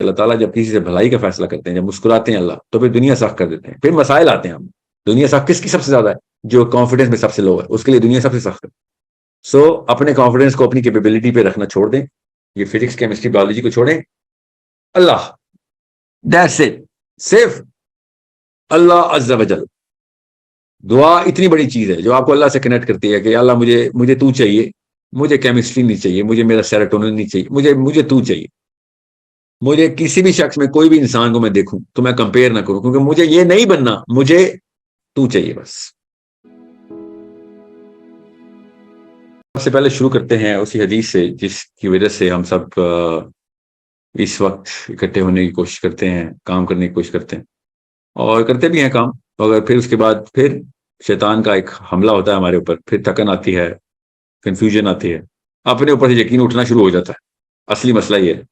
اللہ تعالیٰ جب کسی سے بھلائی کا فیصلہ کرتے ہیں، جب مسکراتے ہیں اللہ، تو پھر دنیا سخت کر دیتے ہیں، پھر مسائل آتے ہیں ہم. دنیا سخت کس کی سب سے زیادہ ہے؟ جو کانفیڈنس میں سب سے لو ہے، اس کے لیے دنیا سب سے سخت ہے. سو اپنے کانفیڈنس کو اپنی کیپیبلٹی پہ رکھنا چھوڑ دیں، یہ فزکس کیمسٹری بایولوجی کو چھوڑیں. اللہ، دیٹس اٹ، صرف اللہ عز و جل. دعا اتنی بڑی چیز ہے جو آپ کو اللہ سے کنیکٹ کرتی ہے کہ اللہ مجھے تو چاہیے، مجھے کیمسٹری نہیں چاہیے، مجھے میرا سیروٹونن نہیں چاہیے، مجھے تو چاہیے. مجھے کسی بھی شخص میں، کوئی بھی انسان کو میں دیکھوں تو میں کمپیئر نہ کروں، کیونکہ مجھے یہ نہیں بننا، مجھے تو چاہیے بس. سب سے پہلے شروع کرتے ہیں اسی حدیث سے جس کی وجہ سے ہم سب اس وقت اکٹھے ہونے کی کوشش کرتے ہیں، کام کرنے کی کوشش کرتے ہیں اور کرتے بھی ہیں کام، مگر پھر اس کے بعد پھر شیطان کا ایک حملہ ہوتا ہے ہمارے اوپر، پھر تھکن آتی ہے، کنفیوژن آتی ہے، اپنے اوپر سے یقین اٹھنا شروع ہو جاتا ہے. اصلی مسئلہ یہ ہے.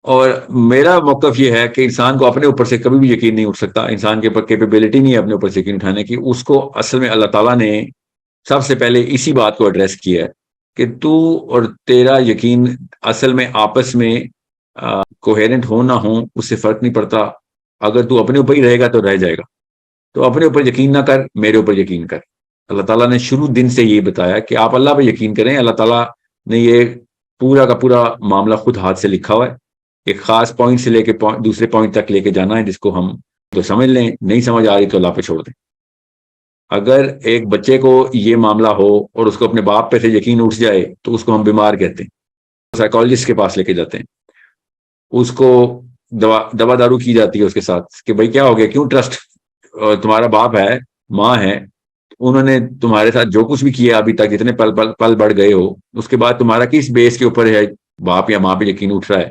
اور میرا موقف یہ ہے کہ انسان کو اپنے اوپر سے کبھی بھی یقین نہیں اٹھ سکتا. انسان کے اوپر کیپیبلٹی نہیں ہے اپنے اوپر سے یقین اٹھانے کی. اس کو اصل میں اللہ تعالیٰ نے سب سے پہلے اسی بات کو ایڈریس کیا ہے کہ تو اور تیرا یقین اصل میں آپس میں کوہیرنٹ ہو نہ ہو اس سے فرق نہیں پڑتا. اگر تو اپنے اوپر ہی رہے گا تو رہ جائے گا. تو اپنے اوپر یقین نہ کر، میرے اوپر یقین کر. اللہ تعالیٰ نے شروع دن سے یہ بتایا کہ آپ اللہ پہ یقین کریں. اللہ تعالیٰ نے یہ پورا کا پورا معاملہ خود ہاتھ سے لکھا ہوا ہے. ایک خاص پوائنٹ سے لے کے دوسرے پوائنٹ تک لے کے جانا ہے، جس کو ہم تو سمجھ لیں، نہیں سمجھ آ رہی تو اللہ پہ چھوڑ دیں. اگر ایک بچے کو یہ معاملہ ہو اور اس کو اپنے باپ پہ سے یقین اٹھ جائے تو اس کو ہم بیمار کہتے ہیں، سائیکالوجسٹ کے پاس لے کے جاتے ہیں، اس کو دوا دارو کی جاتی ہے اس کے ساتھ کہ بھائی کیا ہو گیا، کیوں ٹرسٹ، تمہارا باپ ہے، ماں ہے، انہوں نے تمہارے ساتھ جو کچھ بھی کیا ابھی تک، جتنے پل بڑھ گئے ہو، اس کے بعد تمہارا کس بیس کے اوپر ہے باپ یا ماں پہ یقین اٹھ رہا ہے.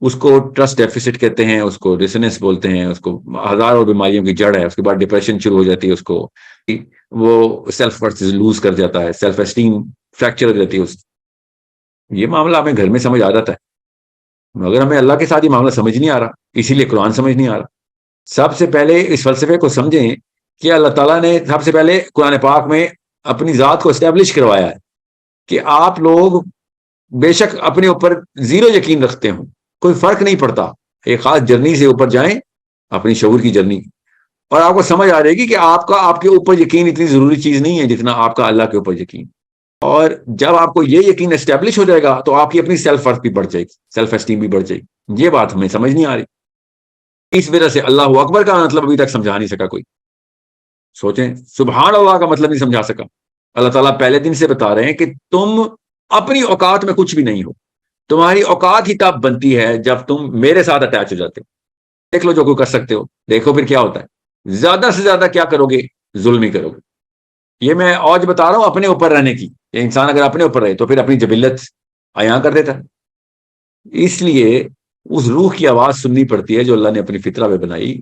اس کو ٹرسٹ ڈیفیسٹ کہتے ہیں، اس کو ڈسنس بولتے ہیں، اس کو ہزاروں بیماریوں کی جڑ ہے. اس کے بعد ڈپریشن شروع ہو جاتی ہے، اس کو وہ سیلف ورتھ لوز کر جاتا ہے، سیلف اسٹیم فریکچر ہو جاتی ہے. یہ معاملہ ہمیں گھر میں سمجھ آ جاتا ہے، مگر ہمیں اللہ کے ساتھ یہ معاملہ سمجھ نہیں آ رہا، اسی لیے قرآن سمجھ نہیں آ رہا. سب سے پہلے اس فلسفے کو سمجھیں کہ اللہ تعالیٰ نے سب سے پہلے قرآن پاک میں اپنی ذات کو اسٹیبلش کروایا ہے کہ آپ لوگ بے شک اپنے اوپر زیرو یقین رکھتے ہوں، کوئی فرق نہیں پڑتا، ایک خاص جرنی سے اوپر جائیں، اپنی شعور کی جرنی، اور آپ کو سمجھ آ رہے گی کہ آپ کے اوپر یقین اتنی ضروری چیز نہیں ہے جتنا آپ کا اللہ کے اوپر یقین. اور جب آپ کو یہ یقین اسٹیبلش ہو جائے گا تو آپ کی اپنی سیلف ورتھ بھی بڑھ جائے گی، سیلف اسٹیم بھی بڑھ جائے گی. یہ بات ہمیں سمجھ نہیں آ رہی. اس وجہ سے اللہ اکبر کا مطلب ابھی تک سمجھا نہیں سکا کوئی. سوچیں، سبحان اللہ کا مطلب نہیں سمجھا سکا. اللہ تعالیٰ پہلے دن سے بتا رہے ہیں کہ تم اپنی اوقات میں کچھ بھی نہیں ہو. تمہاری اوقات ہی تب بنتی ہے جب تم میرے ساتھ اٹیچ ہو جاتے ہو. دیکھ لو جو کوئی کر سکتے ہو، دیکھو پھر کیا ہوتا ہے. زیادہ سے زیادہ کیا کرو گے؟ ظلم ہی کرو گے. یہ میں آج بتا رہا ہوں اپنے اوپر رہنے کی. انسان اگر اپنے اوپر رہے تو پھر اپنی جبلت عیاں کر دیتا ہے. اس لیے اس روح کی آواز سننی پڑتی ہے جو اللہ نے اپنی فطرہ پہ بنائی،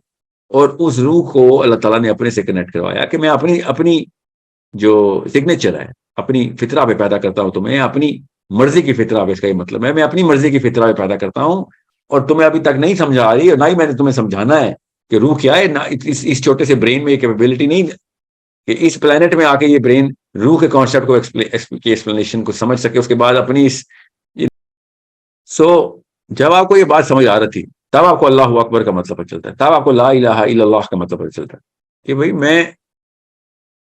اور اس روح کو اللہ تعالیٰ نے اپنے سے کنیکٹ کروایا کہ میں اپنی جو سگنیچر ہے اپنی فطرہ پہ پیدا کرتا ہوں تمہیں، اپنی مرضی کی فطرہ پہ. اس کا یہ مطلب ہے میں اپنی مرضی کی فطرہ پہ پیدا کرتا ہوں، اور تمہیں ابھی تک نہیں سمجھا آ رہی، اور نہ ہی میں نے تمہیں سمجھانا ہے کہ روح کیا ہے. اس چھوٹے سے برین میں یہ کیپیبلٹی نہیں کہ اس پلانٹ میں آ کے یہ برین روح کے کانسیپٹ کو کی ایکسپلینیشن کو سمجھ سکے. اس کے بعد اپنی جب آپ کو یہ بات سمجھ آ رہی تھی تب آپ کو اللہ اکبر کا مطلب پتہ چلتا ہے، تب آپ کو لا الہ الا اللہ کا مطلب پتہ چلتا ہے کہ بھئی میں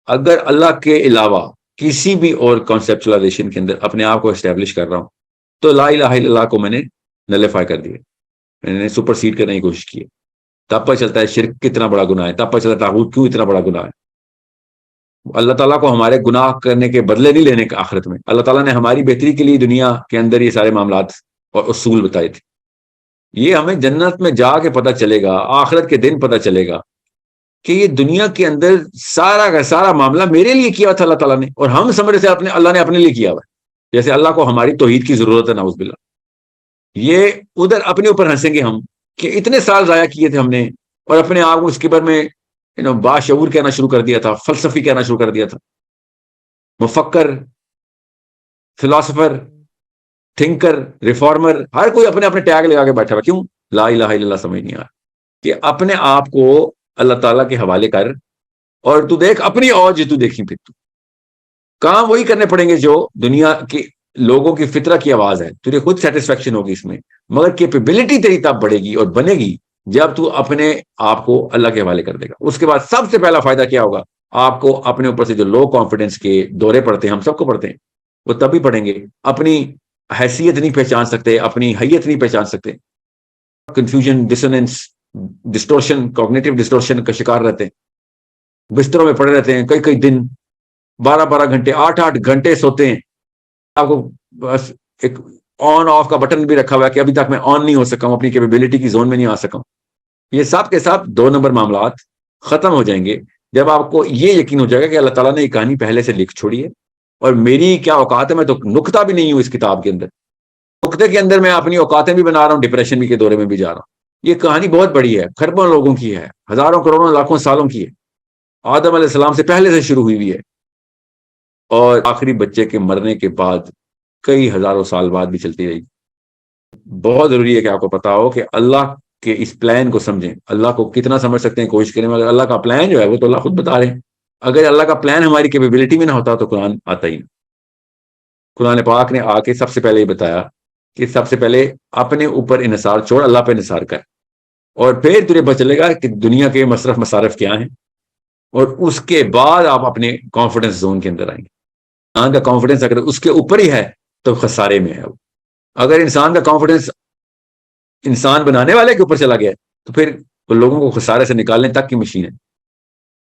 اگر اللہ کے علاوہ کسی بھی اور کانسیپچلائزیشن کے اندر اپنے آپ کو اسٹیبلش کر رہا ہوں تو لا الہ الا اللہ کو میں نے نلیفائی کر دیا، میں نے سپر سیڈ کرنے کی کوشش کی. تب پتہ چلتا ہے شرک کتنا بڑا گناہ ہے، تب پتہ چلتا ہے طاغوت کیوں اتنا بڑا گناہ ہے. اللہ تعالیٰ کو ہمارے گناہ کرنے کے بدلے نہیں لینے کا آخرت میں. اللہ تعالیٰ نے ہماری بہتری کے لیے دنیا کے اندر یہ سارے معاملات اور اصول بتائے تھے. یہ ہمیں جنت میں جا کے پتہ چلے گا، آخرت کے دن پتہ چلے گا کہ یہ دنیا کے اندر سارا کا سارا معاملہ میرے لیے کیا تھا اللہ تعالیٰ نے، اور ہم سمجھ سے اللہ نے اپنے لیے کیا ہوا ہے. جیسے اللہ کو ہماری توحید کی ضرورت ہے، نعوذ باللہ. یہ ادھر اپنے اوپر ہنسیں گے ہم کہ اتنے سال ضائع کیے تھے ہم نے، اور اپنے آپ کو اس کے بارے میں باشعور کہنا شروع کر دیا تھا، فلسفی کہنا شروع کر دیا تھا، مفکر، فلاسفر، تھنکر، ریفارمر، ہر کوئی اپنے اپنے ٹیگ لگا کے بیٹھا ہوا. کیوں؟ لا الہ الا اللہ سمجھ نہیں آ رہا. کہ اپنے آپ کو اللہ تعالیٰ کے حوالے کر، اور تو دیکھ اپنی اوج تو دیکھی، پھر تو کام وہی کرنے پڑیں گے جو دنیا کی لوگوں کی فطرہ کی آواز ہے، تجھے خود سیٹسفیکشن ہوگی اس میں، مگر کیپیبلٹی تیری تب بڑھے گی اور بنے گی جب تو اپنے آپ کو اللہ کے حوالے کر دے گا۔ اس کے بعد سب سے پہلا فائدہ کیا ہوگا؟ آپ کو اپنے اوپر سے جو لو کانفیڈنس کے دورے پڑتے ہیں، ہم سب کو پڑتے ہیں، وہ تبھی پڑیں گے، اپنی حیثیت نہیں پہچان سکتے، اپنی حیت نہیں پہچان سکتے، confusion, dissonance, distortion, cognitive distortion کا شکار رہتے ہیں، بستروں میں پڑے رہتے ہیں کئی کئی دن، 12 12 گھنٹے، 8 8 گھنٹے سوتے ہیں۔ آپ کو بس ایک آن آف کا بٹن بھی رکھا ہوا ہے کہ ابھی تک میں آن نہیں ہو سکا ہوں، اپنی کیپیبلٹی کی زون میں نہیں آ سکا ہوں۔ یہ سب کے ساتھ 2 نمبر معاملات ختم ہو جائیں گے جب آپ کو یہ یقین ہو جائے گا کہ اللہ تعالیٰ نے یہ کہانی پہلے سے لکھ چھوڑی ہے، اور میری کیا اوقات ہے، میں تو نقطہ بھی نہیں ہوں اس کتاب کے اندر، نقطے کے اندر میں اپنی اوقاتیں بھی بنا رہا ہوں، ڈپریشن بھی کے دورے میں بھی جا رہا ہوں۔ یہ کہانی بہت بڑی ہے، خربوں لوگوں کی ہے، ہزاروں کروڑوں لاکھوں سالوں کی ہے، آدم علیہ السلام سے پہلے سے شروع ہوئی ہے، اور آخری بچے کے مرنے کے بعد کئی ہزاروں سال بعد بھی چلتی رہی۔ بہت ضروری ہے کہ آپ کو پتا ہو کہ اللہ کے اس پلان کو سمجھیں۔ اللہ کو کتنا سمجھ سکتے ہیں کوشش کریں، مگر اللہ کا پلان جو ہے وہ تو اللہ خود بتا رہے ہیں۔ اگر اللہ کا پلان ہماری کیپیبلٹی میں نہ ہوتا تو قرآن آتا ہی نہیں۔ قرآن پاک نے آ کے سب سے پہلے یہ بتایا کہ سب سے پہلے اپنے اوپر انحصار چھوڑ، اللہ پہ انحصار کر، اور پھر تجھے پتہ چلے گا کہ دنیا کے مصرف مصارف کیا ہیں، اور اس کے بعد آپ اپنے کانفیڈنس زون کے اندر آئیں گے۔ انسان کا کانفیڈنس اگر اس کے اوپر ہی ہے تو خسارے میں ہے وہ۔ اگر انسان کا کانفیڈنس انسان بنانے والے کے اوپر چلا گیا تو پھر وہ لوگوں کو خسارے سے نکالنے تک کی مشین ہے۔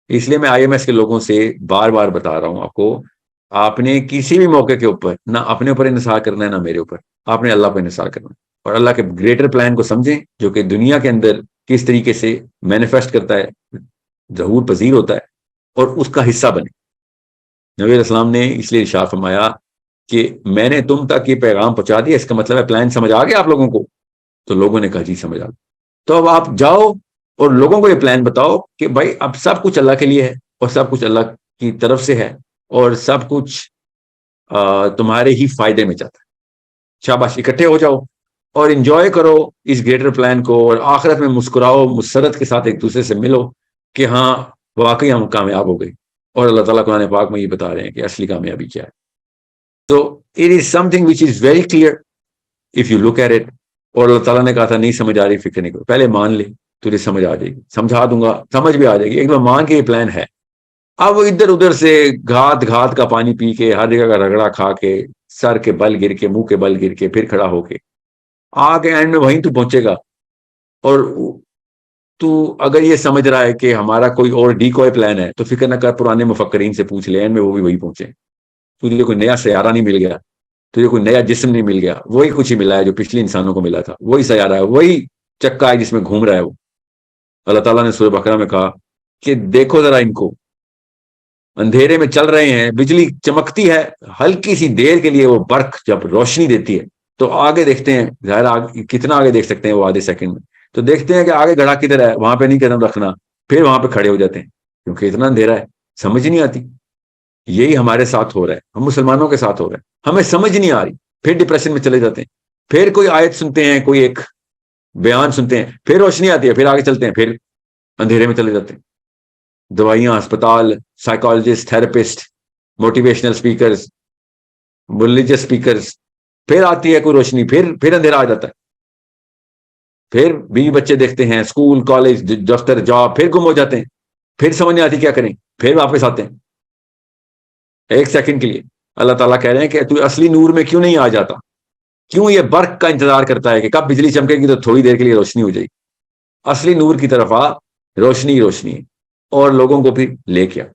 اس لیے میں آئی ایم ایس کے لوگوں سے بار بار بتا رہا ہوں آپ کو، آپ نے کسی بھی موقع کے اوپر نہ اپنے اوپر انحصار کرنا ہے نہ میرے اوپر، آپ نے اللہ پہ انحصار کرنا ہے، اور اللہ کے گریٹر پلان کو سمجھیں جو کہ دنیا کے اندر کس طریقے سے مینیفیسٹ کرتا ہے، ظہور پذیر ہوتا ہے، اور اس کا حصہ بنے۔ نبی علیہ السلام نے اس لیے ارشاد فرمایا کہ میں نے تم تک یہ پیغام پہنچا دیا، اس کا مطلب ہے پلان سمجھ آ گیا آپ لوگوں کو؟ تو لوگوں نے کہا جی سمجھ آ گیا۔ تو اب آپ جاؤ اور لوگوں کو یہ پلان بتاؤ کہ بھائی اب سب کچھ اللہ کے لیے ہے، اور سب کچھ اللہ کی طرف سے ہے، اور سب کچھ تمہارے ہی فائدے میں چاہتا ہے۔ شاباش، اکٹھے ہو جاؤ اور انجوائے کرو اس گریٹر پلان کو، اور آخرت میں مسکراؤ، مسرت کے ساتھ ایک دوسرے سے ملو کہ ہاں واقعی ہم کامیاب ہو گئے۔ اور اللہ تعالیٰ قرآن پاک میں یہ بتا رہے ہیں کہ اصلی کامیابی کیا ہے۔ تو it is something which is very clear if you look at it. اور اللہ تعالیٰ نے کہا تھا نہیں سمجھ آ رہی فکر نہیں کرو، پہلے مان لے، تجھے سمجھ آ جائے گی، سمجھا دوں گا، سمجھ بھی آ جائے گی، ایک بار مان کے یہ پلان ہے۔ اب وہ ادھر ادھر سے گھات گھات کا پانی پی کے، ہر جگہ کا رگڑا کھا کے، سر کے بل گر کے، منہ کے بل گر کے، پھر کھڑا ہو کے آ کے اینڈ میں وہیں تو پہنچے گا۔ اور تو اگر یہ سمجھ رہا ہے کہ ہمارا کوئی اور ڈیکوئے پلان ہے تو فکر نہ کر، پرانے مفکرین سے پوچھ لے، اینڈ میں وہ بھی وہی پہنچے۔ تجھے کوئی نیا سیارہ نہیں مل گیا، تجھے کوئی نیا جسم نہیں مل گیا، وہی کچھ ہی ملا ہے جو پچھلے انسانوں کو ملا تھا، وہی سیارہ ہے، وہی چکا ہے جس میں گھوم رہا ہے وہ۔ اللہ تعالیٰ نے سورہ بقرہ میں کہا کہ دیکھو ذرا ان کو، اندھیرے میں چل رہے ہیں، بجلی چمکتی ہے، ہلکی سی دیر کے لیے وہ برق جب روشنی دیتی ہے تو آگے دیکھتے ہیں، ظاہر کتنا آگے دیکھ سکتے ہیں وہ آدھے سیکنڈ میں، تو دیکھتے ہیں کہ آگے گڑھا کدھر ہے، وہاں پہ نہیں قدم رکھنا، پھر وہاں پہ کھڑے ہو جاتے ہیں کیونکہ اتنا اندھیرا ہے، سمجھ نہیں آتی۔ یہی ہمارے ساتھ ہو رہا ہے، ہم مسلمانوں کے ساتھ ہو رہا ہے، ہمیں سمجھ نہیں آ رہی، پھر ڈپریشن میں چلے جاتے ہیں، پھر کوئی آیت سنتے ہیں، کوئی ایک بیان سنتے ہیں، پھر روشنی آتی ہے، پھر آگے چلتے ہیں، پھر اندھیرے میں چلے جاتے ہیں۔ دوائیاں، ہسپتال، psychologist, therapist, motivational speakers, religious speakers, پھر آتی ہے کوئی روشنی، پھر اندھیرا آ جاتا ہے، پھر بیوی بچے دیکھتے ہیں، اسکول، کالج، دفتر، جاب، پھر گم ہو جاتے ہیں، پھر سمجھ نہیں آتی کیا کریں، پھر واپس آتے ہیں ایک سیکنڈ کے لیے۔ اللہ تعالیٰ کہہ رہے ہیں کہ تو اصلی نور میں کیوں نہیں آ جاتا، کیوں یہ برق کا انتظار کرتا ہے کہ کب بجلی چمکے گی تو تھوڑی دیر کے لیے روشنی ہو جائے گی۔ اصلی نور کی طرف آ، روشنی ہی روشنی ہے، اور لوگوں کو پھر لے کے آ۔